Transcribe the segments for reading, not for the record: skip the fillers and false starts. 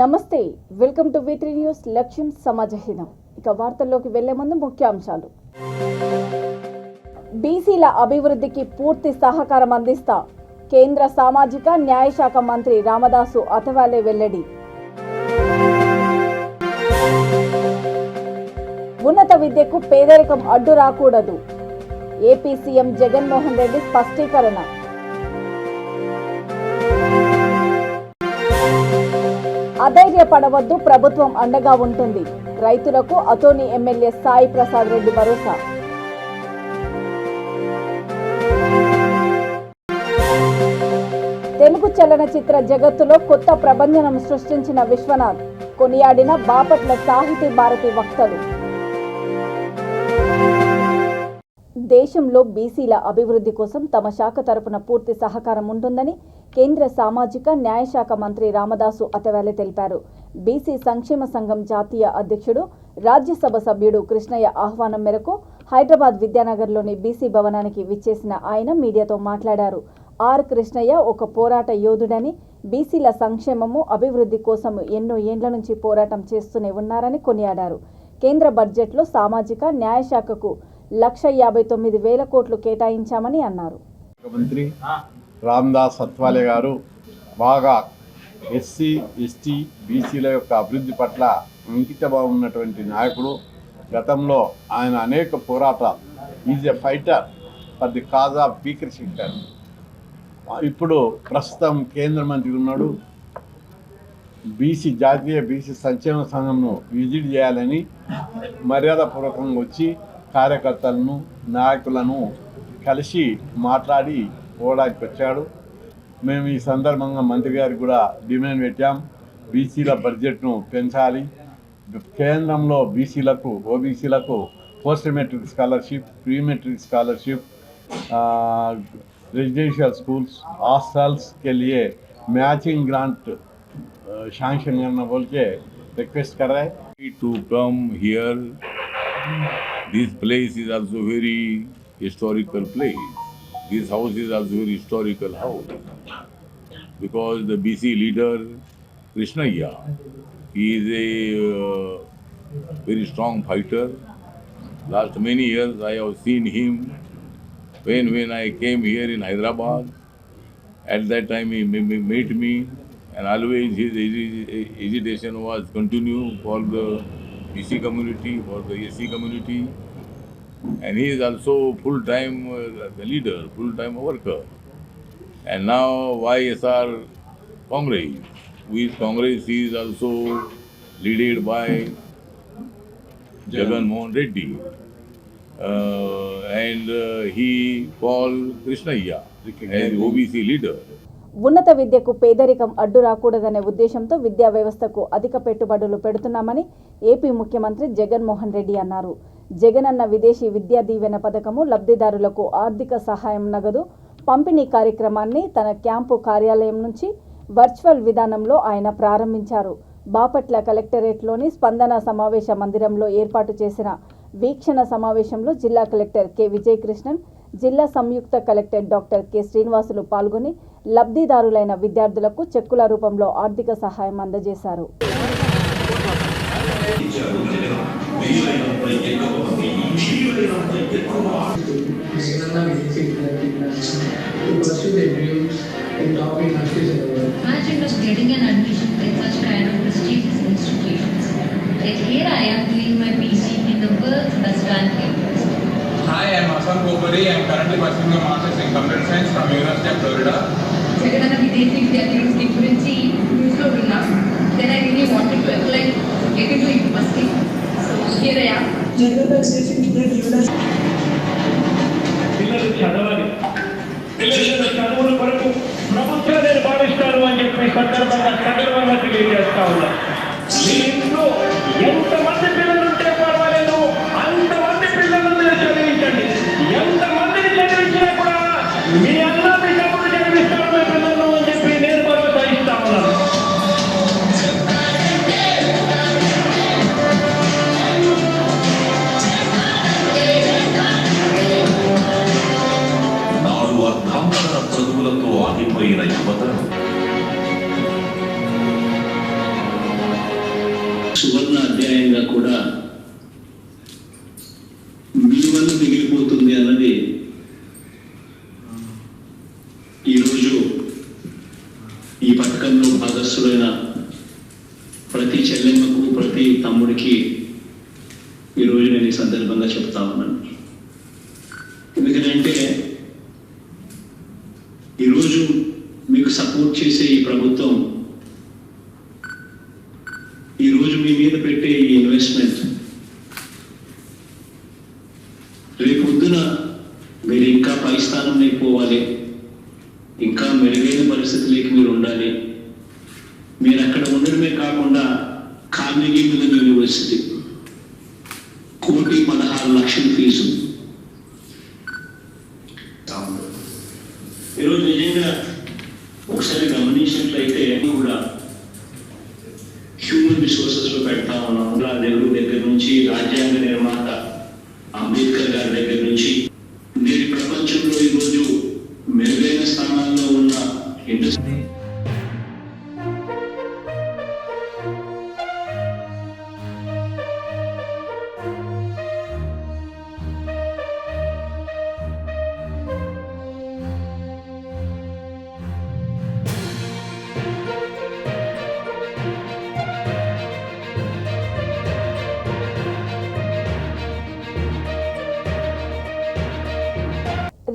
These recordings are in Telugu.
నమస్తే, వెల్కమ్ టు V3 న్యూస్. లక్ష్యం సమాజహితం. ఇక వార్తల్లోకి వెళ్లే ముందు ముఖ్యాంశాలు. బీసీల అభివృద్ధికి పూర్తి సహకారం అందిస్తా కేంద్ర సామాజిక న్యాయ శాఖ మంత్రి రామదాసు అథవాలే వెల్లడి. ఉన్నత విద్యకు పేదరికం అడ్డు రాకూడదు. ఏపీ సీఎం జగన్మోహన్ రెడ్డి స్పష్టీకరణ. అధైర్యపడవద్దు, ప్రభుత్వం అండగా ఉంటుంది. రైతులకు అతోని ఎమ్మెల్యే సాయి ప్రసాద్ రెడ్డి భరోసా. తెలుగు చలనచిత్ర జగత్తులో కొత్త ప్రభంజనం సృష్టించిన విశ్వనాథ్, కొనియాడిన బాపట్ల సాహితీ భారతి వక్తలు. దేశంలో బీసీల అభివృద్ధి కోసం తమ శాఖ తరపున పూర్తి సహకారం ఉంటుందని కేంద్ర సామాజిక న్యాయ శాఖ మంత్రి రామదాసు అథవాలే తెలిపారు. బీసీ సంక్షేమ సంఘం జాతీయ అధ్యక్షుడు, రాజ్యసభ సభ్యుడు కృష్ణయ్య ఆహ్వానం మేరకు హైదరాబాద్ విద్యానగర్లోని బీసీ భవనానికి విచ్చేసిన ఆయన మీడియాతో మాట్లాడారు. ఆర్ కృష్ణయ్య ఒక పోరాట యోధుడని, బీసీల సంక్షేమము అభివృద్ధి కోసం ఎన్నో ఏండ్ల నుంచి పోరాటం చేస్తూనే ఉన్నారని కొనియాడారు. కేంద్ర బడ్జెట్లో సామాజిక న్యాయ శాఖకు 1,59,000 కోట్లు కేటాయించామని అన్నారు. మంత్రి రామదాస్ అథవాలే గారు బాగా ఎస్సీ, ఎస్టీ, బీసీల యొక్క అభివృద్ధి పట్ల అంకితభావం ఉన్నటువంటి నాయకుడు. గతంలో ఆయన అనేక పోరాటాలు, is a fighter for the cause of weaker sector. ఇప్పుడు ప్రస్తుతం కేంద్ర మంత్రి ఉన్నాడు. జాతీయ బీసీ సంక్షేమ సంఘంను విజిట్ చేయాలని మర్యాదపూర్వకంగా వచ్చి కార్యకర్తలను, నాయకులను కలిసి మాట్లాడి పోవడానికి వచ్చాడు. మేము ఈ సందర్భంగా మంత్రి గారికి కూడా డిమాండ్ పెట్టాం. బీసీల బడ్జెట్ను పెంచాలి. కేంద్రంలో బీసీలకు, ఓబీసీలకు post matric scholarship, pre matric scholarship, residential schools, hostels के लिए मैचिंग ग्रांट सैंक्शन करना बोल के रिक्वेस्ट कर रहे हैं. To come here, this place is also very historical place. This house is also very historical house because the BC leader Krishnaiah, he is a very strong fighter. Last many years I have seen him when I came here in Hyderabad. At that time he met me, and always his agitation was continue for the BC community, for the SC community, and he is also full-time the leader, full-time worker. And now YSR Congress, with Congress he is also led by Jagan Mohan Reddy, and he called Krishnaiah as OBC leader. ఉన్నత విద్యకు పేదరికం అడ్డు రాకూడదనే ఉద్దేశంతో విద్యా వ్యవస్థకు అధిక పెట్టుబడులు పెడుతున్నామని ఏపీ ముఖ్యమంత్రి జగన్మోహన్ రెడ్డి అన్నారు. జగనన్న విదేశీ విద్యా దీవెన పథకము లబ్ధిదారులకు ఆర్థిక సహాయం, నగదు పంపిణీ కార్యక్రమాన్ని తన క్యాంపు కార్యాలయం నుంచి వర్చువల్ విధానంలో ఆయన ప్రారంభించారు. బాపట్ల కలెక్టరేట్లోని స్పందన సమావేశ మందిరంలో ఏర్పాటు చేసిన వీక్షణ సమావేశంలో జిల్లా కలెక్టర్ కె విజయకృష్ణన్, జిల్లా సంయుక్త కలెక్టర్ డాక్టర్ కె శ్రీనివాసులు పాల్గొని లబ్ధిదారులైన విద్యార్థులకు చెక్కుల రూపంలో ఆర్థిక సహాయం అందజేశారు. Imagine just getting an admission in such kind of prestigious institutions. Like here I am doing my PC in the world's best ranked campus. Hi, I am Hasan Gopuri. I am currently pursuing a master's in computer science from University of Florida. Jagananna విదేశీ విద్యా దీవెన గురించి న్యూస్ లో విన్నా. Then I really wanted to apply to get into university. So here I am. Jagananna విదేశీ విద్యా దీవెన పిల్లలు చదవాలి. పిల్లల చదువుల కొరకు ప్రభుత్వాన్ని భావిస్తారు అని చెప్పి సందర్భంగా తెలియజేస్తా ఉన్నా. మీ ఇంట్లో ఎంతమంది పిల్లలు ఉంటే పర్వాలేదు, అంతమంది పిల్లలను చదివించండి. ఎంతమందిని చదివించినా కూడా మీ అన్న మీ తమ్ముడు చదివిస్తారు మీ పిల్లలను అని చెప్పి నేను భరోసా ఇస్తా ఉన్నాను. నాడు అర్థాంతర చదువులతో ఆగిపోయిన యువత సువర్ణ అధ్యాయంగా కూడా మీ వల్ల మిగిలిపోతుంది అన్నది ఈరోజు ఈ పథకంలో భాగస్థులైన ప్రతి చెల్లెమ్మకు ప్రతి తమ్ముడికి ఈరోజు నేను ఈ సందర్భంగా చెప్తా ఉన్నాను. ఎందుకంటే ఈరోజు మీకు సపోర్ట్ చేసే ఈ ప్రభుత్వం ఈరోజు మీ మీద పెట్టే ఈ ఇన్వెస్ట్మెంట్ రేపొద్దున మీరు ఇంకా పై స్థానం అయిపోవాలి, ఇంకా మెరుగైన పరిస్థితులకి మీరు ఉండాలి. మీరు అక్కడ ఉండడమే కాకుండా కార్నెగీ మిల్లన్ యూనివర్సిటీ 1,16,00,000 ఫీజు. ఈరోజు నిజంగా ఒకసారి గమనించినట్లయితే కూడా హ్యూమన్ రిసోర్సెస్ లో పెడతా ఉన్నాం. నెహ్రూ దగ్గర నుంచి రాజ్యాంగ నిర్మాత అంబేద్కర్ గారి దగ్గర నుంచి నేటి ప్రపంచంలో ఈరోజు మెరుగైన స్థానాల్లో ఉన్న ఇండస్ట్రీ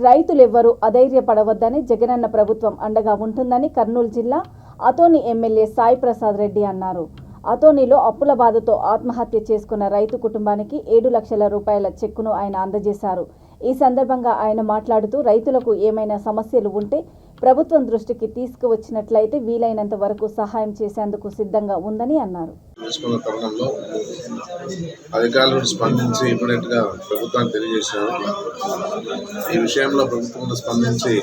రైతులెవ్వరూ అధైర్యపడవద్దని జగనన్న ప్రభుత్వం అండగా ఉంటుందని కర్నూలు జిల్లా అతోని ఎమ్మెల్యే సాయి ప్రసాద్ రెడ్డి అన్నారు. అతోనిలో అప్పుల బాధతో ఆత్మహత్య చేసుకున్న రైతు కుటుంబానికి 7 లక్షల రూపాయల చెక్కును ఆయన అందజేశారు. ఈ సందర్భంగా ఆయన మాట్లాడుతూ రైతులకు ఏమైనా సమస్యలు ఉంటే ప్రభుత్వం దృష్టికి తీసుకువచ్చినట్లయితే వీలైనంత వరకు సహాయం చేసేందుకు సిద్ధంగా ఉందని అన్నారు. తరుణంలో అధికారులు స్పందించి ఇమీడియట్గా ప్రభుత్వానికి తెలియజేశారు. ఈ విషయంలో ప్రభుత్వం స్పందించి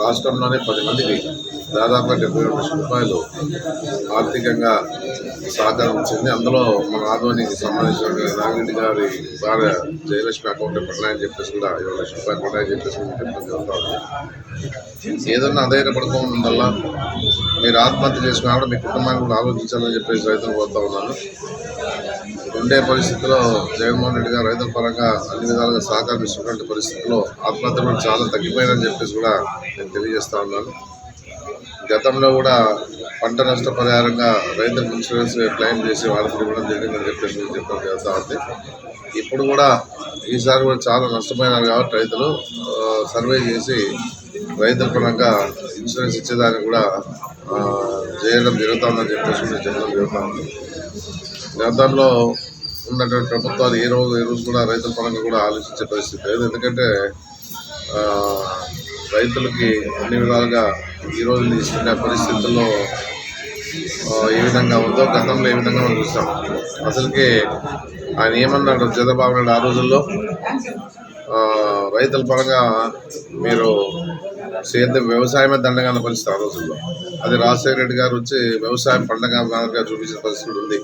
రాష్ట్రంలోనే 10 మందికి దాదాపు 70 లక్షల రూపాయలు ఆర్థికంగా సహకరించింది. అందులో మన ఆధ్వర్యానికి సంబంధించిన నాగిరెడ్డి గారి భార్య జయలక్ష్మి అకౌంట్ పడినాయని చెప్పేసి కూడా 7 లక్షల రూపాయలు పడినాయని చెప్పేసి చెప్పడం జరుగుతుంది. ఏదన్నా అధైర్యపడుకోవడం మీరు ఆత్మహత్య చేసుకున్నా కూడా మీ కుటుంబాన్ని కూడా ఆలోచించాలని చెప్పేసి రైతులు కోరుతా ఉన్నాను. ఉండే పరిస్థితుల్లో జగన్మోహన్ రెడ్డి గారు రైతుల పరంగా అన్ని విధాలుగా సహకరిస్తున్నటువంటి పరిస్థితుల్లో ఆత్మహత్య కూడా చాలా తగ్గిపోయిందని చెప్పేసి కూడా నేను తెలియజేస్తా ఉన్నాను. గతంలో కూడా పంట నష్టపరిహారంగా రైతులకు ఇన్సూరెన్స్ క్లెయిమ్ చేసి వాళ్ళకి ఇవ్వడం జరిగిందని చెప్పేసి చెప్పడం జరుగుతూ ఉంది. ఇప్పుడు కూడా ఈసారి కూడా చాలా నష్టపోయినారు కాబట్టి రైతులు సర్వే చేసి రైతుల పరంగా ఇన్సూరెన్స్ ఇచ్చేదానికి కూడా చేయడం జరుగుతుందని చెప్పేసి చెప్పడం జరుగుతూ ఉంది. గతంలో ఉన్నటువంటి ప్రభుత్వాలు ఏ రోజు కూడా రైతుల పరంగా కూడా ఆలోచించే పరిస్థితి లేదు. ఎందుకంటే రైతులకి అన్ని విధాలుగా ఈరోజు తీసుకునే పరిస్థితుల్లో ఏ విధంగా ఉందో గతంలో ఏ విధంగా మనం చూస్తాం. అసలుకి ఆయన ఏమన్నాడు చంద్రబాబు నాయుడు ఆ రోజుల్లో, రైతుల పరంగా మీరు వ్యవసాయమే దండగా అన్న పరిస్థితి ఆ రోజుల్లో. అది రాజశేఖర రెడ్డి గారు వచ్చి వ్యవసాయం పండగగా చూపించిన పరిస్థితి ఉంది.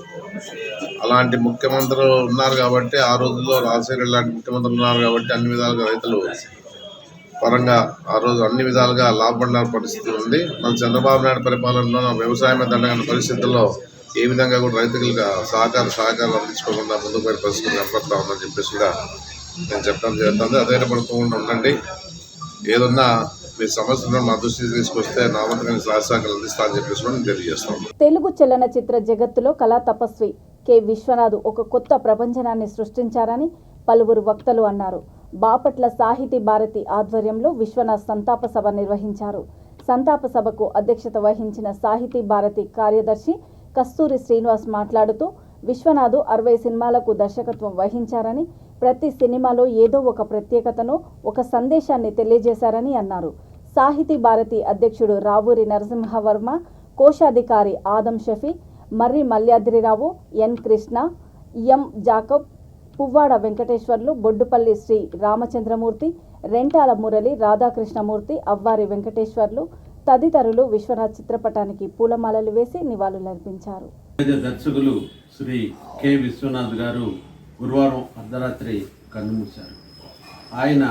అలాంటి ముఖ్యమంత్రులు ఉన్నారు కాబట్టి ఆ రోజుల్లో రాజశేఖర రెడ్డి లాంటి ముఖ్యమంత్రులు ఉన్నారు కాబట్టి అన్ని విధాలుగా రైతులు పరంగా ఆ రోజు అన్ని విధాలుగా లాభపడిన పరిస్థితి ఉంది. మన చంద్రబాబు నాయుడు పరిపాలనలో వ్యవసాయమే దండగన్న పరిస్థితుల్లో ఏ విధంగా కూడా రైతులకు సహకారాలు అందించుకోకుండా ముందుకు పోయే పరిస్థితులు కనపడతా ఉందని చెప్పేసి కూడా నేను చెప్పడం జరుగుతుంది. అధైర్యపడుకోకుండా ఉండండి. ఏదన్నా మీ సమస్యలను మా దృష్టికి తీసుకొస్తే నా వంతుగా సహకారాలు అందిస్తా అని చెప్పేసి నేను తెలియజేస్తాను. తెలుగు చలనచిత్ర జగత్తులో కళా తపస్వి కె విశ్వనాథ్ ఒక కొత్త ప్రపంచనాన్ని సృష్టించారని పలువురు వక్తలు అన్నారు. బాపట్ల సాహితీ భారతి ఆధ్వర్యంలో విశ్వనాథ్ సంతాప సభ నిర్వహించారు. సంతాప సభకు అధ్యక్షత వహించిన సాహితీ భారతి కార్యదర్శి కస్తూరి శ్రీనివాస్ మాట్లాడుతూ విశ్వనాథ్ 60 సినిమాలకు దర్శకత్వం వహించారని, ప్రతి సినిమాలో ఏదో ఒక ప్రత్యేకతను, ఒక సందేశాన్ని తెలియజేశారని అన్నారు. సాహితీ భారతి అధ్యక్షుడు రావూరి నరసింహవర్మ, కోశాధికారి ఆదం షఫీ, మర్రి మల్యాద్రిరావు, ఎన్ కృష్ణ, ఎం జాకబ్, పువ్వాడ వెంకటేశ్వర్లు, బొడ్డుపల్లి శ్రీ రామచంద్రమూర్తి, రెంటాల మురళి, రాధాకృష్ణమూర్తి, అవ్వారి వెంకటేశ్వర్లు తదితరులు విశ్వనాథ్ చిత్రపటానికి పూలమాలలు వేసి నివాళులర్పించారు. దర్శకులు శ్రీ కె విశ్వనాథ్ గారు గురువారం అర్ధరాత్రి కన్నుమూశారు. ఆయన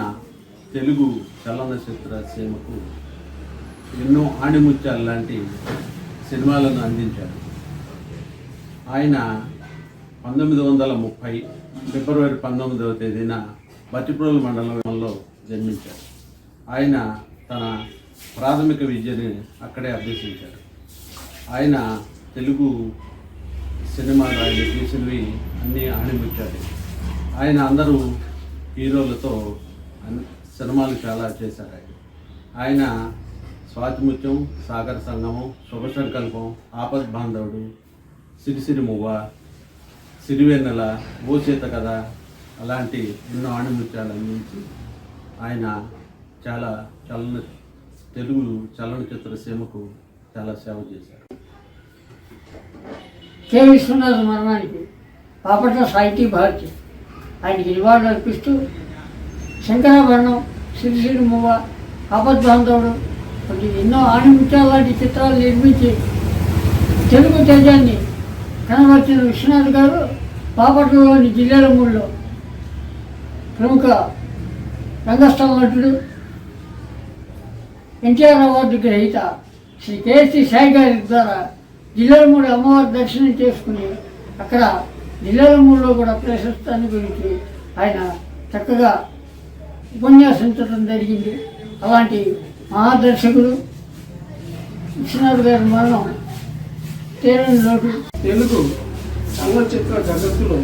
తెలుగు చలనచిత్ర సీమకు ఎన్నో ఆణిముత్యాలు లాంటి సినిమాలను అందించారు. ఆయన 1930 ఫిబ్రవరి 19వ తేదీన బట్టిప్రోలు మండలంలో జన్మించారు. ఆయన తన ప్రాథమిక విద్యని అక్కడే అభ్యసించారు. ఆయన తెలుగు సినిమాలు ఆయన తీసినవి అన్నీ ఆణిముచ్చాడు. ఆయన అందరూ హీరోలతో సినిమాలు చాలా చేశారు. ఆయన స్వాతిముత్యం, సాగర సంగమం, శుభ సంకల్పం, ఆపద్ బాంధవుడు, సిరిసిరి మువ్వ, సిరివెన్నెల, ఓ చేత కథ అలాంటి ఎన్నో ఆణిముత్యాలు అందించి ఆయన చాలా తెలుగు చలనచిత్ర సీమకు చాలా సేవ చేశారు. కె విశ్వనాథ్ మరణానికి బాపట్ల సాహితీ భారతి ఆయనకి నివాళులు అర్పిస్తూ శంకరాభరణం, సిరిసిరి మువ్వ, ఆపద్ బాంధవుడు వంటి ఎన్నో ఆణిముత్యాల లాంటి చిత్రాలు నిర్మించి తెలుగు తేజాన్ని కనబర్చిన విశ్వనాథ్ గారు బాపట్లలోని జిల్లాలమూడిలో ప్రముఖ రంగస్థల నటుడు, ఎన్టీఆర్ అవార్డు గ్రహీత శ్రీ కేఎస్టీ సాయి గారి ద్వారా జిల్లాలమూడి అమ్మవారి దర్శనం చేసుకుని అక్కడ జిల్లాలమూడిలో కూడా ప్రశస్తాన్ని గురించి ఆయన చక్కగా ఉపన్యాసించడం జరిగింది. అలాంటి మహాదర్శకుడు విశ్వనాథ్ గారి మరణం తీరని లోటు. తెలుగు చలనచిత్ర జగత్తులో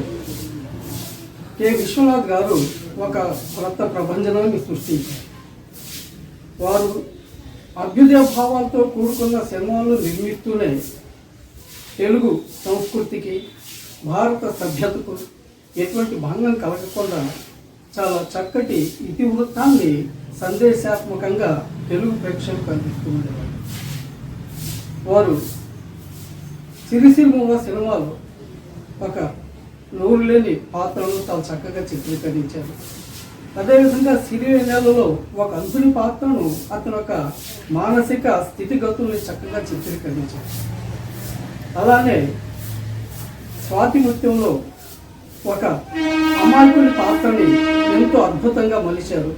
కె విశ్వనాథ్ గారు ఒక కొత్త ప్రపంచనాన్ని సృష్టించారు. వారు అభ్యుదయ భావాలతో కూడుకున్న సినిమాలు నిర్మిస్తూనే తెలుగు సంస్కృతికి, భారత సభ్యతకు ఎటువంటి భంగం కలగకుండా చాలా చక్కటి ఇతివృత్తాన్ని సందేశాత్మకంగా తెలుగు ప్రేక్షకులకు అందిస్తూ ఉండేవారు. వారు సిరిసిరి మువ్వ సినిమాలో ఒక నోరు లేని పాత్రను చాలా చక్కగా చిత్రీకరించారు. అదేవిధంగా సిరివెన్నెలలో ఒక అంతుని పాత్రను అతను ఒక మానసిక స్థితిగతుల్ని చక్కగా చిత్రీకరించారు. అలానే స్వాతిముత్యంలో ఒక అమాయకుని పాత్రని ఎంతో అద్భుతంగా మలిచారు.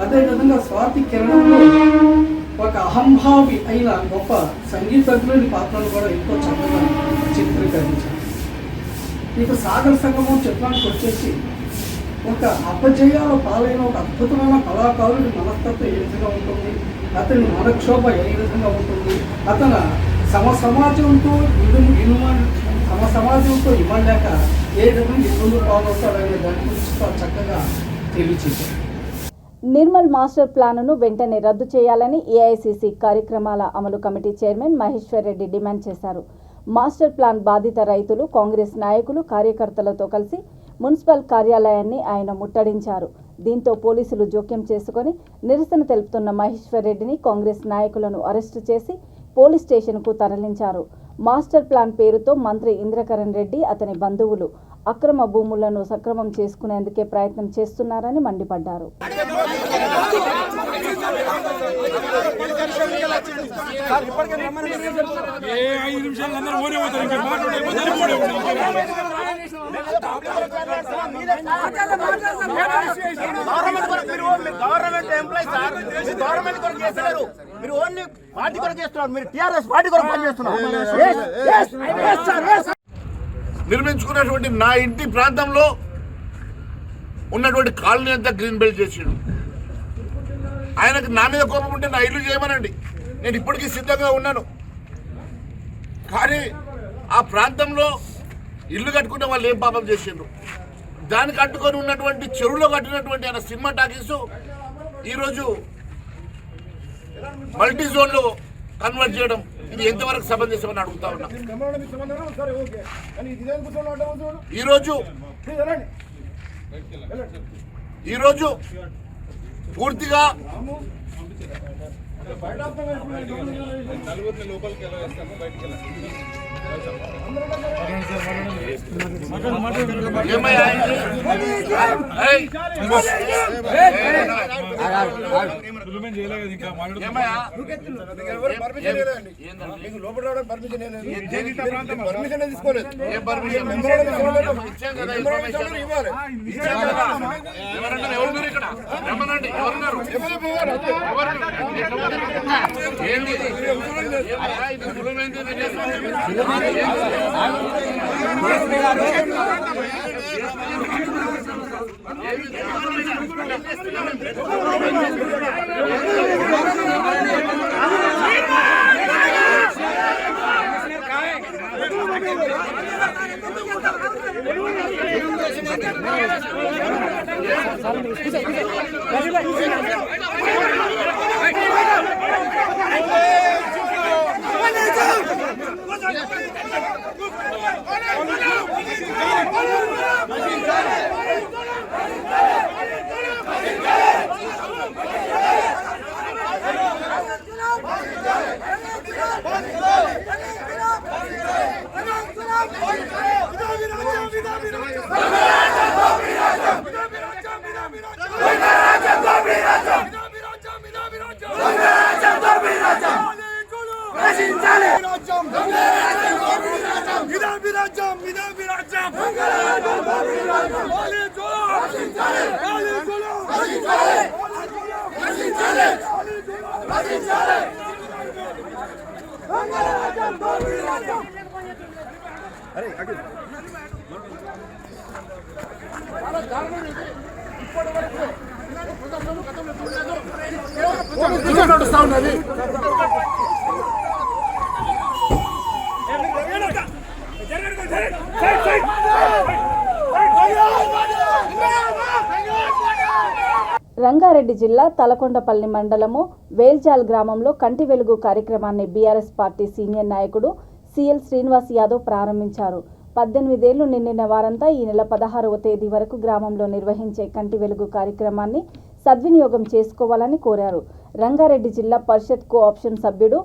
అదేవిధంగా స్వాతి కిరణంలో ఒక అహంభావి అయిన గొప్ప సంగీతజ్ఞుని పాత్రను కూడా ఎంతో చక్కగా చిత్రీకరించారు. ఇక సాగర సంగమం చిత్రానికి వచ్చేసి ఒక అపజయాల పాలైన ఒక అద్భుతమైన కళాకారుడి మనస్తత్వం ఏ విధంగా ఉంటుంది, అతని మనక్షోభ ఏ విధంగా ఉంటుంది, అతను సమాజంతో ఇవ్వలేక ఏ విధంగా ఇబ్బందులు పాలవుతాడనే దాని గురించి చక్కగా తెలియచేశారు. నిర్మల్ మాస్టర్ ప్లాన్ను వెంటనే రద్దు చేయాలని ఏఐసిసి కార్యక్రమాల అమలు committee chairman Maheshwar Reddy demand చేశారు. మాస్టర్ ప్లాన్ బాధిత రైతులు, కాంగ్రెస్ నాయకులు, కార్యకర్తలతో కలిసి మున్సిపల్ కార్యాలయాన్ని ఆయన ముట్టడించారు. దీంతో పోలీసులు జోక్యం చేసుకుని నిరసన తెలుపుతున్న మహేశ్వర్ రెడ్డిని, కాంగ్రెస్ నాయకులను అరెస్టు చేసి పోలీస్ స్టేషన్కు తరలించారు. మాస్టర్ ప్లాన్ పేరుతో మంత్రి ఇంద్రకరణ్ రెడ్డి, అతని బంధువులు అక్రమ భూములను సక్రమం చేసుకునేందుకే ప్రయత్నం చేస్తున్నారని మండిపడ్డారు. గవర్నమెంట్ ఎంప్లాయీ సార్, గవర్నమెంట్ కొరకు చేస్తున్నారు, మీరు ఓన్లీ పార్టీ కొరకు చేస్తున్నారు, మీరు టీఆర్ఎస్ పార్టీ కొరకు పనిచేస్తున్నారు. నిర్మించుకున్నటువంటి నా ఇంటి ప్రాంతంలో ఉన్నటువంటి కాలనీ అంతా గ్రీన్ బెల్ట్ చేసిండు. ఆయనకు నా మీద కోపం ఉంటే నా ఇల్లు చేయమనండి, నేను ఇప్పటికీ సిద్ధంగా ఉన్నాను. కానీ ఆ ప్రాంతంలో ఇల్లు కట్టుకున్న వాళ్ళు ఏం పాపం చేసిండ్రు, దానికి అడ్డుకొని ఉన్నటువంటి చెరువులో కట్టినటువంటి ఆయన సినిమా టాకీసు ఈరోజు మల్టీ జోన్లో కన్వర్ట్ చేయడం, ఇది ఎంతవరకు సమంజసమని అడుగుతా ఉన్నా. ఈరోజు పూర్తిగా రంగారెడ్డి జిల్లా తలకొండపల్లి మండలము వేల్జాల్ గ్రామంలో కంటి వెలుగు కార్యక్రమాన్ని బీఆర్ఎస్ పార్టీ సీనియర్ నాయకుడు సిఎల్ శ్రీనివాస్ యాదవ్ ప్రారంభించారు. 18 ఏళ్లు నిండిన వారంతా ఈ నెల 16వ తేదీ వరకు గ్రామంలో నిర్వహించే కంటి వెలుగు కార్యక్రమాన్ని సద్వినియోగం చేసుకోవాలని కోరారు. రంగారెడ్డి జిల్లా పరిషత్ కోఆప్షన్ సభ్యుడు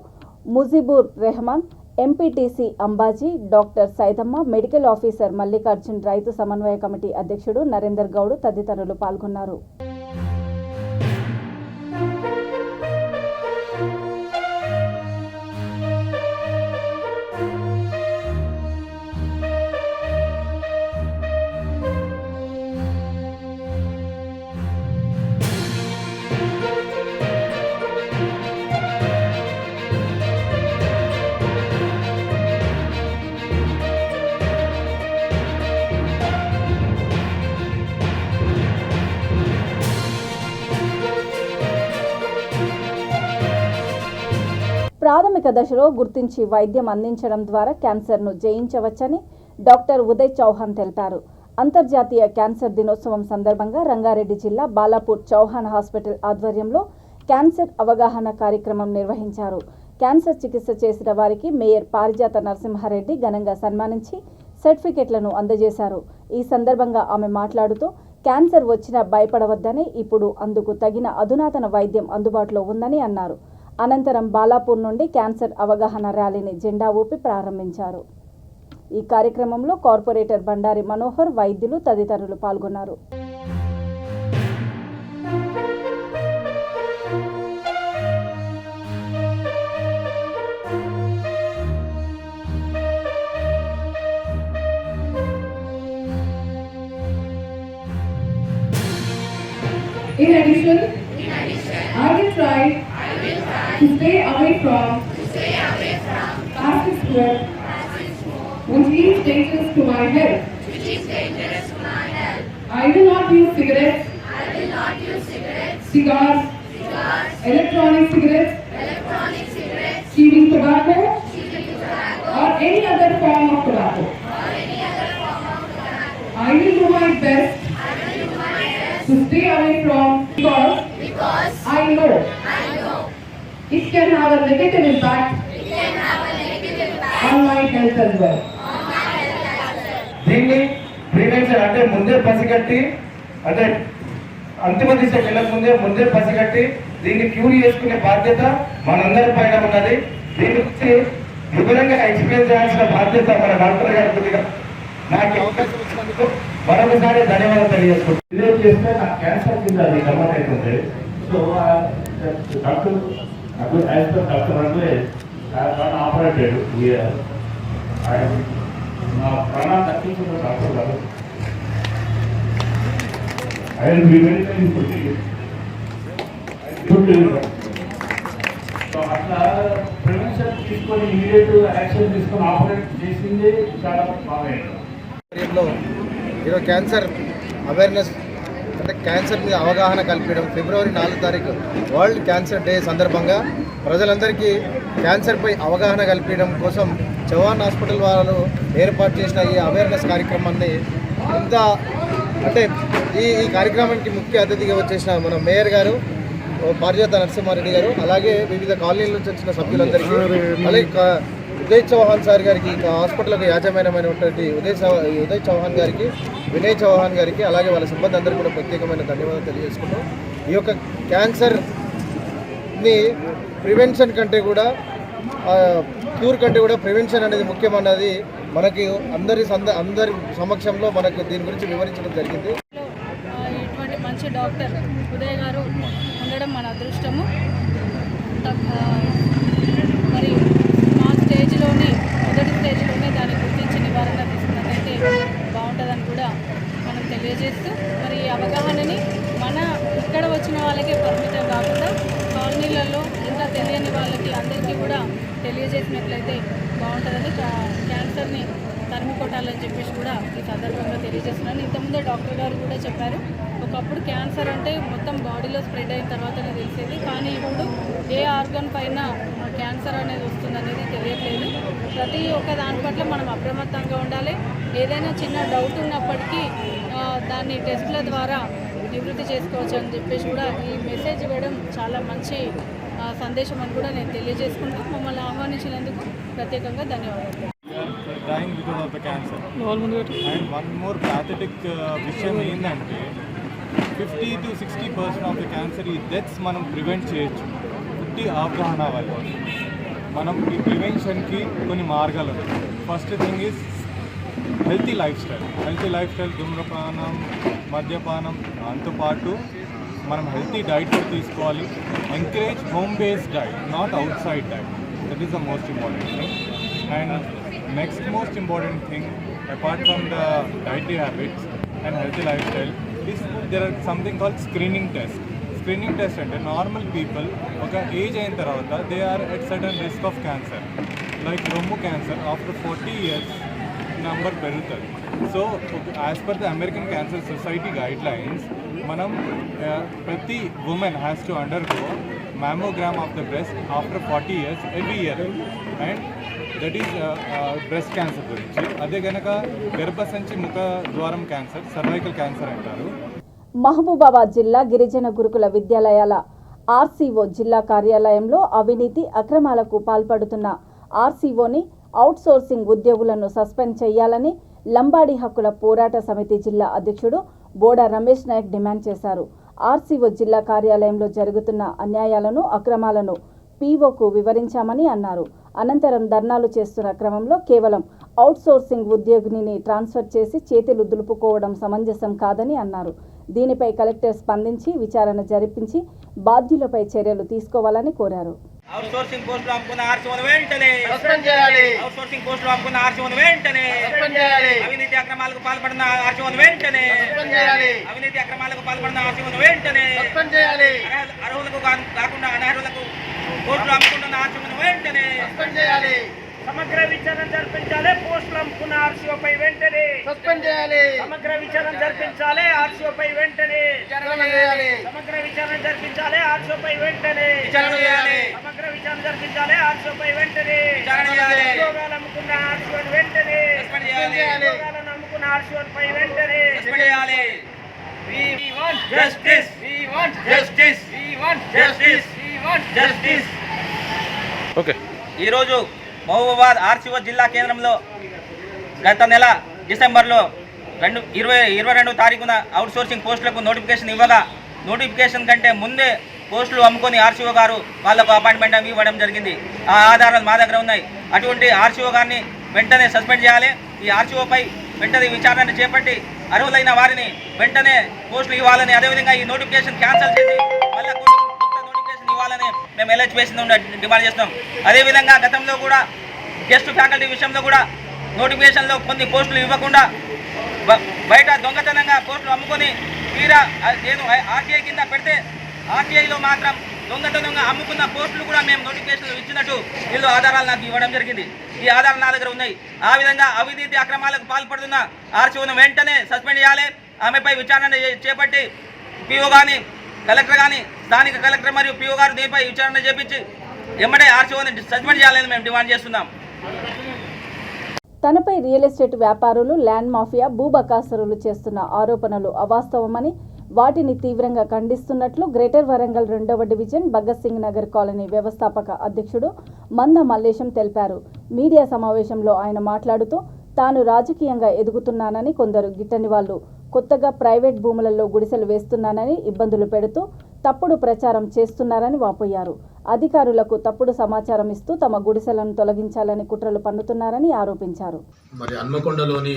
Mujibur Rehman, MPTC Ambaji, doctor Saidamma, medical officer Mallikarjun, రైతు సమన్వయ కమిటీ అధ్యక్షుడు నరేందర్ గౌడ్ తదితరులు పాల్గొన్నారు. ప్రాథమిక దశలో గుర్తించి వైద్యం అందించడం ద్వారా క్యాన్సర్ను జయించవచ్చని డాక్టర్ ఉదయ్ చౌహాన్ తెలిపారు. అంతర్జాతీయ క్యాన్సర్ దినోత్సవం సందర్భంగా రంగారెడ్డి జిల్లా బాలాపూర్ చౌహాన్ హాస్పిటల్ ఆధ్వర్యంలో క్యాన్సర్ అవగాహన కార్యక్రమం నిర్వహించారు. క్యాన్సర్ చికిత్స చేసిన వారికి మేయర్ పారిజాత నరసింహారెడ్డి ఘనంగా సన్మానించి సర్టిఫికెట్లను అందజేశారు. ఈ సందర్భంగా ఆమె మాట్లాడుతూ క్యాన్సర్ వచ్చినా భయపడవద్దని, ఇప్పుడు అందుకు తగిన అధునాతన వైద్యం అందుబాటులో ఉందని అన్నారు. అనంతరం బాలాపూర్ నుండి క్యాన్సర్ అవగాహన ర్యాలీని జెండా ఊపి ప్రారంభించారు. ఈ కార్యక్రమంలో కార్పొరేటర్ బండారి మనోహర్, వైద్యులు తదితరులు పాల్గొన్నారు. In addition, I will try to stay away from plastic square, which is dangerous to my health. I will not use cigarettes, cigars, electronic cigarettes, chewing tobacco, or any other form of tobacco. I will do my best to stay away from because I know it can have a negative impact on my health as well. దీన్ని ప్రివెన్షన్ అంటే ముందే పసిగట్టి, అంటే అంతిమ దిశకు వెళ్ళక ముందే పసిగట్టి దీన్ని క్యూర్ చేసుకునే బాధ్యత మనందరి పైన ఉన్నది. దీని గురించి వివరంగా ఎక్స్ప్లెయిన్ చేయాల్సిన బాధ్యత మన డాక్టర్ గారి కొద్దిగా నాకు అవకాశం ఇచ్చినందుకు మరొకసారి ధన్యవాదాలు తెలియజేసుకుంటాను. ఇదే చేస్తే నాకు క్యాన్సర్ కింద అది కన్వర్ట్ అవుతుంది. So doctor as per doctor అంటే ఆపరేటెడ్ నా ప్రాణాలు తగ్గించిన డాక్టర్ గారు ఆయన సో అట్లా ప్రివెన్షన్ తీసుకొని ఇమీడియట్ యాక్షన్ తీసుకొని ఆపరేట్ చేసింది చాలా బాగా. ఈరోజు క్యాన్సర్ అవేర్నెస్ అంటే క్యాన్సర్ మీద అవగాహన కల్పించడం ఫిబ్రవరి 4 తారీఖు వరల్డ్ క్యాన్సర్ డే సందర్భంగా ప్రజలందరికీ క్యాన్సర్పై అవగాహన కల్పించడం కోసం చౌహాన్ హాస్పిటల్ వాళ్ళు ఏర్పాటు చేసిన ఈ అవేర్నెస్ కార్యక్రమాన్ని ఇంత అంటే ఈ కార్యక్రమానికి ముఖ్య అతిథిగా వచ్చేసిన మన మేయర్ గారు పారిజాత నరసింహారెడ్డి గారు, అలాగే వివిధ కాలనీల నుంచి వచ్చిన సభ్యులందరికీ, అలాగే ఉదయ్ చౌహాన్ సార్ గారికి, హాస్పిటల్కి యాజమాన్యమైనటువంటి ఉదయ్ చౌహాన్ గారికి, వినయ్ చౌహాన్ గారికి, అలాగే వాళ్ళ సిబ్బంది అందరికీ కూడా ప్రత్యేకమైన ధన్యవాదాలు తెలియజేసుకుంటాం. ఈ యొక్క క్యాన్సర్ని ప్రివెన్షన్ కంటే కూడా క్యూర్ కంటే కూడా ప్రివెన్షన్ అనేది ముఖ్యమన్నది మనకి అందరి సమక్షంలో మనకు దీని గురించి వివరించడం జరిగింది. ఇటువంటి మంచి డాక్టర్ ఉదయ్ గారు ఉండడం మన అదృష్టము. మరి స్మాల్ స్టేజ్లోనే మొదటి స్టేజ్లోనే దాన్ని గుర్తించి నివారణ తీసుకున్నట్టయితే బాగుంటుందని కూడా మనం తెలియజేస్తూ, మరి ఈ అవగాహనని మన ఇక్కడ వచ్చిన వాళ్ళకే పరిమితం కాకుండా కాలనీలలో ఇంకా తెలియని వాళ్ళకి అందరికీ కూడా తెలియజేసినట్లయితే బాగుంటుందని, క్యాన్సర్ని తరిమి కొట్టాలని చెప్పేసి కూడా ఈ సందర్భంగా తెలియజేస్తున్నాను. ఇంతకుముందే డాక్టర్ గారు కూడా చెప్పారు, ఒకప్పుడు క్యాన్సర్ అంటే మొత్తం బాడీలో స్ప్రెడ్ అయిన తర్వాతనే తెలిసేది, కానీ ఇప్పుడు ఏ ఆర్గన్ పైన క్యాన్సర్ అనేది వస్తుందనేది తెలియట్లేదు. ప్రతి ఒక్క దాని పట్ల మనం అప్రమత్తంగా ఉండాలి. ఏదైనా చిన్న డౌట్ ఉన్నప్పటికీ దాన్ని టెస్ట్ల ద్వారా నివృత్తి చేసుకోవచ్చు అని చెప్పేసి కూడా ఈ మెసేజ్ ఇవ్వడం చాలా మంచి సందేశం అని కూడా నేను తెలియజేసుకుంటూ మమ్మల్ని ఆహ్వానించినందుకు ప్రత్యేకంగా ధన్యవాదాలు. Dying because of the cancer. And one more pathetic విషయం ఏంటంటే 50 to 60% ఆఫ్ ద క్యాన్సర్ ఈ డెత్స్ మనం ప్రివెంట్ చేయొచ్చు పుట్టి అవగాహన వల్ల. మనం ఈ ప్రివెన్షన్కి కొన్ని మార్గాలు ఉన్నాయి. First thing is healthy lifestyle. ధూమ్రపానం, మద్యపానం, దాంతోపాటు మనం హెల్తీ డైట్ కూడా తీసుకోవాలి. Encourage home based diet, not outside diet. That is the most important thing. And next most important thing, apart from the dietary habits and healthy lifestyle, is there are something called screening test. Screening test అంటే నార్మల్ పీపుల్ ఒక ఏజ్ అయిన తర్వాత they are at sudden risk of cancer. Like రొమ్ము క్యాన్సర్ ఆఫ్టర్ 40 years నెంబర్ పెరుగుతుంది. So as per the American Cancer Society guidelines మనం ప్రతి women has to undergo mammogram of the breast after 40 years every year, and that is breast cancer గురించి. అదే కనుక గర్భసంచి ముఖ ద్వారం క్యాన్సర్, సర్వైకల్ క్యాన్సర్ అంటారు. మహబూబాబాద్ జిల్లా గిరిజన గురుకుల విద్యాలయాల ఆర్సీఓ జిల్లా కార్యాలయంలో అవినీతి అక్రమాలకు పాల్పడుతున్న ఆర్సీఓని అవుట్సోర్సింగ్ ఉద్యోగులను సస్పెండ్ చేయాలని లంబాడి హక్కుల పోరాట సమితి జిల్లా అధ్యక్షుడు బోడా రమేష్ నాయక్ డిమాండ్ చేశారు. ఆర్సీఓ జిల్లా కార్యాలయంలో జరుగుతున్న అన్యాయాలను, అక్రమాలను పీఓకు వివరించామని అన్నారు. అనంతరం ధర్నాలు చేస్తున్న క్రమంలో కేవలం అవుట్సోర్సింగ్ ఉద్యోగిని ట్రాన్స్ఫర్ చేసి చేతులు దులుపుకోవడం సమంజసం కాదని అన్నారు. దీనిపై కలెక్టర్ స్పందించి విచారణ జరిపించి బాధ్యులపై చర్యలు తీసుకోవాలని కోరారు. అవుట్సోర్సింగ్ పోస్టులు అమ్ముకున్న ఆర్సీఓను వెంటనే సస్పెండ్ చేయాలి. అవుట్సోర్సింగ్ పోస్టులు అమ్ముకున్న ఆర్సీఓను వెంటనే సస్పెండ్ చేయాలి. అవినీతి అక్రమాలకు పాల్పడిన ఆర్సీఓను వెంటనే సస్పెండ్ చేయాలి. అవినీతి అక్రమాలకు పాల్పడిన ఆర్సీఓను వెంటనే సస్పెండ్ చేయాలి. అర్హులకు కాకుండా అనర్హులకు పోస్టులు అమ్ముకుంటున్న ఆర్సీఓను వెంటనే సస్పెండ్ చేయాలి. సమగ్ర విచారణ జరిపించాలి. పోస్టులు అమ్ముకున్న ఆర్సీఓపై వెంటనే సస్పెండ్ చేయాలి. సమగ్ర విచారణ జరిపించాలి. ఆర్సీఓపై వెంటనే విచారణ చేయాలి. సమగ్ర విచారణ జరిపించాలి. ఆర్సీఓపై వెంటనే విచారణ చేయాలి. సమగ్ర విచారణ జరిపించాలి. ఆర్సీఓపై వెంటనే విచారణ చేయాలి. ఉద్యోగాలు అమ్ముకున్న ఆర్సీఓని వెంటనే సస్పెండ్ చేయాలి. ఉద్యోగాలను అమ్ముకున్న ఆర్సీఓపై వెంటనే సస్పెండ్ చేయాలి. We want justice. We want justice. We want justice. We want justice. Okay. ఈరోజు మహబూబాబాద్ ఆర్సీఓ జిల్లా కేంద్రంలో గత నెల డిసెంబర్లో 22 తారీఖున అవుట్సోర్సింగ్ పోస్టులకు నోటిఫికేషన్ ఇవ్వగా, నోటిఫికేషన్ కంటే ముందే పోస్టులు అమ్ముకొని ఆర్సీఓ గారు వాళ్లకు అపాయింట్మెంట్ ఇవ్వడం జరిగింది. ఆ ఆధారాలు మా దగ్గర ఉన్నాయి. అటువంటి ఆర్సీఓ గారిని వెంటనే సస్పెండ్ చేయాలి. ఈ ఆర్సీఓపై వెంటనే విచారణ చేపట్టి అర్హులైన వారిని వెంటనే పోస్టులు ఇవ్వాలని, అదేవిధంగా ఈ నోటిఫికేషన్ క్యాన్సిల్ చేసి మళ్ళీ కొత్త నోటిఫికేషన్ ఇవ్వాలని మేము ఎల్హెచ్పిఎస్ డిమాండ్ చేస్తున్నాం. అదేవిధంగా గతంలో కూడా గెస్ట్ ఫ్యాకల్టీ విషయంలో కూడా నోటిఫికేషన్లో కొన్ని పోస్టులు ఇవ్వకుండా బయట దొంగతనంగా పోస్టులు అమ్ముకొని తీరా నేను ఆర్టీఐ కింద పెడితే ఆర్టీఐలో మాత్రం దొంగ అమ్ముకున్న పోస్టులు కూడా మేము నోటిఫికేషన్లు ఇచ్చినట్టు వీళ్ళు ఆధారాలు నాకు ఇవ్వడం జరిగింది. ఈ ఆధారాలు నా దగ్గర ఉన్నాయి. ఆ విధంగా అవినీతి అక్రమాలకు పాల్పడుతున్న ఆర్చీఓను వెంటనే సస్పెండ్ చేయాలి. ఆమెపై విచారణ చేపట్టి పిఓ కానీ కలెక్టర్ కానీ స్థానిక కలెక్టర్ మరియు పిఓ గారు దీనిపై విచారణ చేపించి ఎమ్మడే ఆర్చీఓని సస్పెండ్ చేయాలని మేము డిమాండ్ చేస్తున్నాం. తనపై రియల్ ఎస్టేట్ వ్యాపారులు, ల్యాండ్ మాఫియా, భూబకాసురులు చేస్తున్న ఆరోపణలు అవాస్తవమని, వాటిని తీవ్రంగా ఖండిస్తున్నట్లు గ్రేటర్ వరంగల్ 2వ డివిజన్ భగత్ సింగ్ నగర్ కాలనీ వ్యవస్థాపక అధ్యక్షుడు మంద మల్లేశం తెలిపారు. మీడియా సమావేశంలో ఆయన మాట్లాడుతూ తాను రాజకీయంగా ఎదుగుతున్నానని, కొందరు గిట్టని వాళ్ళు కొత్తగా ప్రైవేట్ భూములలో గుడిసెలు వేస్తున్నానని ఇబ్బందులు పెడుతూ తప్పుడు ప్రచారం చేస్తున్నారని వాపోయారు. అధికారులకు తప్పుడు సమాచారం ఇస్తూ తమ గుడిసెలను తొలగించాలని కుట్రలు పన్నుతున్నారని ఆరోపించారు. మరి హన్మకొండలోని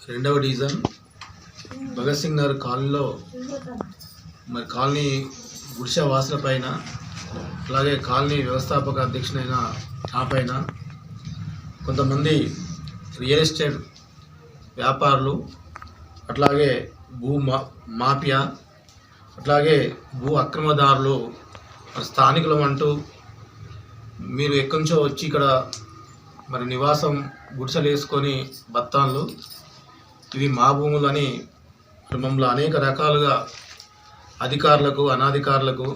2వ డివిజన్ భగత్ సింగ్ నగర్ కాలనీలో మరి కాలనీ గుడిసె వాసుల పైన, అలాగే కాలనీ వ్యవస్థాపక అధ్యక్షుడైన నా పైన కొంతమంది రియల్ ఎస్టేట్ వ్యాపారులు, అట్లాగే మాఫియా, అట్లాగే భూ అక్రమదారులు స్థానికులం అంటూ మీరు ఎక్కడి నుంచో వచ్చి ఇక్కడ మరి నివాసం గుడిసెలు వేసుకొని బత్తాన్లు, ఇవి మా భూములని మమ్మల్ని అనేక రకాలుగా అధికారులకు, అనాధికారులకు,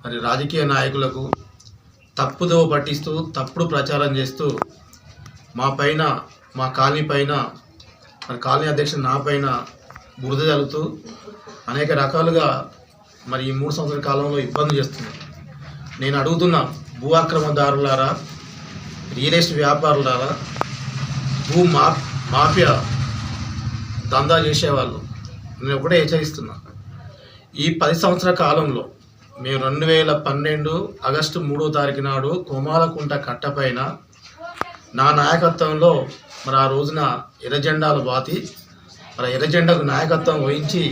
మరి రాజకీయ నాయకులకు తప్పుదో పట్టిస్తూ తప్పుడు ప్రచారం చేస్తూ మా పైన, మా కాలనీ పైన, మరి కాలనీ అధ్యక్షుడు నా పైన బురద జల్లుతూ అనేక రకాలుగా మరి ఈ 3 సంవత్సరాల కాలంలో ఇబ్బంది చేస్తున్నారు. నేను అడుగుతున్నా, భూ అక్రమదారులారా, రియల్ ఎస్టేట్ వ్యాపారులారా, భూ మాఫియా దందా చేసేవాళ్ళు, నేను ఒకటే హెచ్చరిస్తున్నా, ఈ 10 సంవత్సరాల కాలంలో మేము 2012 ఆగస్టు 3వ తారీఖు నాడు కోమాలకుంట కట్టపైన నా నాయకత్వంలో మరి ఆ రోజున ఎర్రజెండాలు బాతి, మరి ఎర్రజెండాకు నాయకత్వం వహించి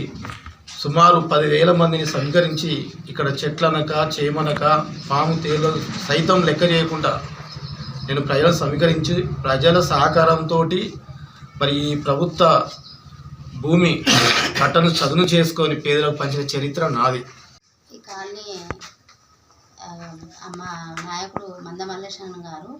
సుమారు 10,000 మందిని సమీకరించి ఇక్కడ చెట్లనక, చేమనక, పాము తేలు సైతం లెక్క చేయకుండా నేను ప్రజలను సమీకరించి ప్రజల సహకారంతో మరి ఈ ప్రభుత్వ భూమి కట్టను చదును చేసుకొని పేదలకు పంచిన చరిత్ర నాది. ఈ కాలనీ మా నాయకుడు మంద మల్లేశం గారు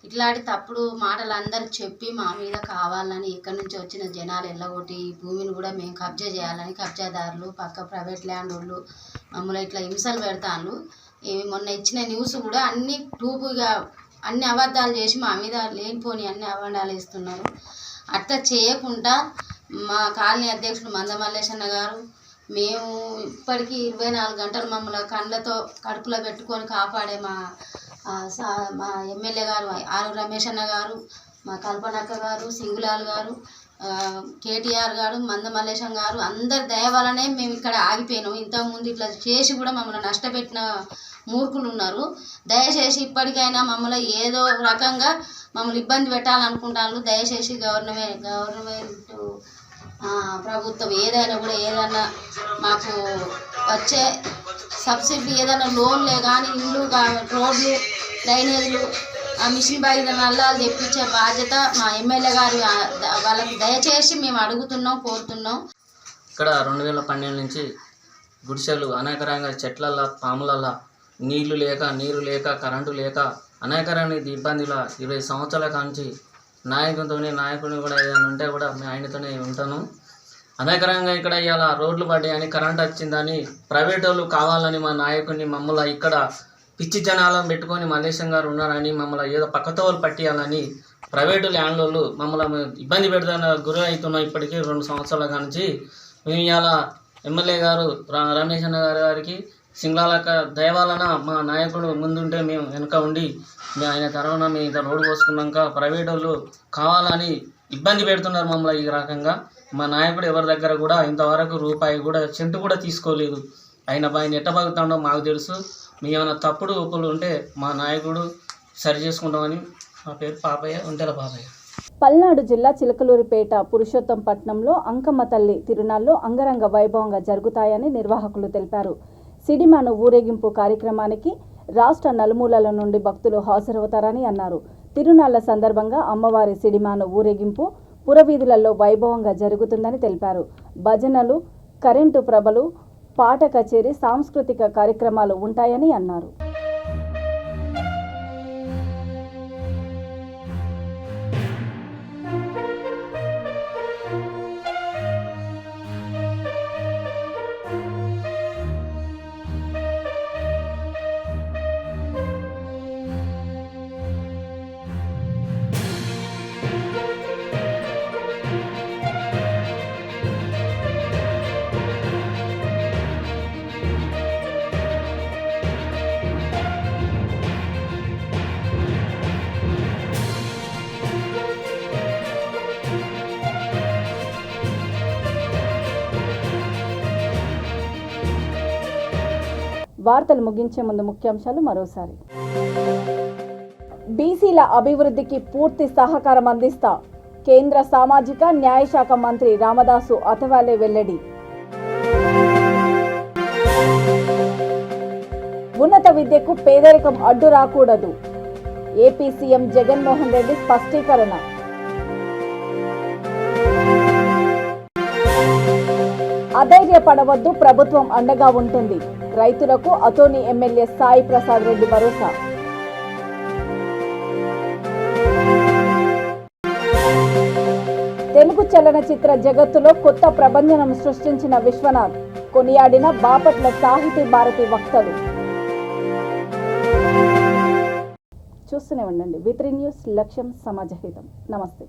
ఇట్లాంటి తప్పుడు మాటలు అందరు చెప్పి మా మీద కావాలని ఇక్కడి నుంచి వచ్చిన జనాలు ఎల్లగొట్టి ఈ భూమిని కూడా మేము కబ్జా చేయాలని కబ్జాదారులు, పక్క ప్రైవేట్ ల్యాండ్ వాళ్ళు మమ్మల్ని ఇట్లా హింసలు పెడతాను. ఇవి మొన్న ఇచ్చిన న్యూస్ కూడా అన్ని టూపుగా అన్ని అబద్ధాలు చేసి మా మీద లేనిపోని అన్ని అబద్ధాలు వేస్తున్నారు. అట్లా చేయకుండా మా కాలనీ అధ్యక్షుడు మంద మల్లేశన్న గారు, మేము ఇప్పటికీ 24 గంటలు మమ్మల్ని కళ్ళతో కడుపులో పెట్టుకొని కాపాడే మా ఎమ్మెల్యే గారు ఆరు రమేష్ అన్న గారు, మా కల్పనక్క గారు, సింగులాల్ గారు, కేటీఆర్ గారు, మంద మల్లేశం గారు అందరి దయ వల్లనే మేము ఇక్కడ ఆగిపోయినాం. ఇంతకుముందు ఇట్లా చేసి కూడా మమ్మల్ని నష్టపెట్టిన మూర్ఖులు ఉన్నారు. దయచేసి ఇప్పటికైనా మమ్మల్ని ఏదో రకంగా మమ్మల్ని ఇబ్బంది పెట్టాలనుకుంటాను. దయచేసి గవర్నమెంట్ ప్రభుత్వం ఏదైనా మాకు వచ్చే సబ్సిడీ ఏదైనా లోన్లే కానీ, ఇల్లు రోడ్లు, డ్రైనేజీలు, మిషన్ బయట నల్లాలు తెప్పించే బాధ్యత మా ఎమ్మెల్యే గారు వాళ్ళకి దయచేసి మేము అడుగుతున్నాం, కోరుతున్నాం. ఇక్కడ 2012 నుంచి గుడిసెలు అనేక రకాల చెట్లల్లో, పాములల్లో నీళ్లు లేక కరెంటు లేక అనేక రకాల ఇబ్బందుల 20 సంవత్సరాల కాంచి నాయకుడిని కూడా ఏదైనా ఉంటే కూడా మేము ఆయనతోనే ఉంటాను. అనేక రకంగా ఇక్కడ ఇలా రోడ్లు పడ్డాయని, కరెంట్ వచ్చిందని, ప్రైవేట్ వాళ్ళు కావాలని మా నాయకుడిని మమ్మల్ని ఇక్కడ పిచ్చి జనాలను పెట్టుకొని మల్లేశం గారు ఉన్నారని మమ్మల్ని ఏదో పక్కతో వాళ్ళు పట్టియాలని ప్రైవేటు ల్యాండ్ వాళ్ళు మమ్మల్ని ఇబ్బంది పెడతాన గురి అవుతున్నాం. ఇప్పటికీ 2 సంవత్సరాల కాంచి మేము ఇలా ఎమ్మెల్యే గారు రమేష్ అన్న గారికి సింగ్లాలక దయవలన మా నాయకుడు ముందుంటే మేము వెనక ఉండి ఆయన తర్వాత మేము ఇంత రోడ్డు పోసుకున్నాక ప్రైవేట్ వాళ్ళు కావాలని ఇబ్బంది పెడుతున్నారు మమ్మల్ని. ఈ రకంగా మా నాయకుడు ఎవరి దగ్గర కూడా ఇంతవరకు రూపాయి కూడా సెంటు కూడా తీసుకోలేదు. ఆయన ఎట్ట బతుకుతాడో మాకు తెలుసు. మేము ఏమైనా తప్పుడు ఊపులు ఉంటే మా నాయకుడు సరి చేసుకుంటామని. మా పేరు పాపయ్య, ఒంటెల పాపయ్య. పల్నాడు జిల్లా చిలకలూరిపేట పురుషోత్తంపట్నంలో అంకమ్మ తల్లి తిరునాళ్లు అంగరంగ వైభవంగా జరుగుతాయని నిర్వాహకులు తెలిపారు. సిడిమాను ఊరేగింపు కార్యక్రమానికి రాష్ట్ర నలుమూలల నుండి భక్తులు హాజరవుతారని అన్నారు. తిరునాళ్ల సందర్భంగా అమ్మవారి సిడిమాను ఊరేగింపు పురవీధులలో వైభవంగా జరుగుతుందని తెలిపారు. భజనలు, కరెంటు ప్రభలు, పాట కచేరీ, సాంస్కృతిక కార్యక్రమాలు ఉంటాయని అన్నారు. వార్తలు ముగించే ముందు ముఖ్యాంశాలు మరోసారి. బీసీల అభివృద్ధికి పూర్తి సహకారం అందిస్తా కేంద్ర సామాజిక న్యాయ శాఖ మంత్రి రామదాసు అథవాలే వెల్లడి. ఉన్నత విద్యకు పేదరికం అడ్డు రాకూడదు. ఏపీ సీఎం జగన్మోహన్ రెడ్డి స్పష్టీకరణ. అధైర్యపడవద్దు, ప్రభుత్వం అండగా ఉంటుంది. రైతులకు అతోని ఎమ్మెల్యే సాయి ప్రసాద్ రెడ్డి భరోసా. తెలుగు చలనచిత్ర జగత్తులో కొత్త ప్రభంజనం సృష్టించిన విశ్వనాథ్, కొనియాడిన బాపట్ల సాహితీ భారతి వక్తలు. చూస్తూనే ఉండండి V3 న్యూస్, లక్ష్యం సమాజహితం. నమస్తే.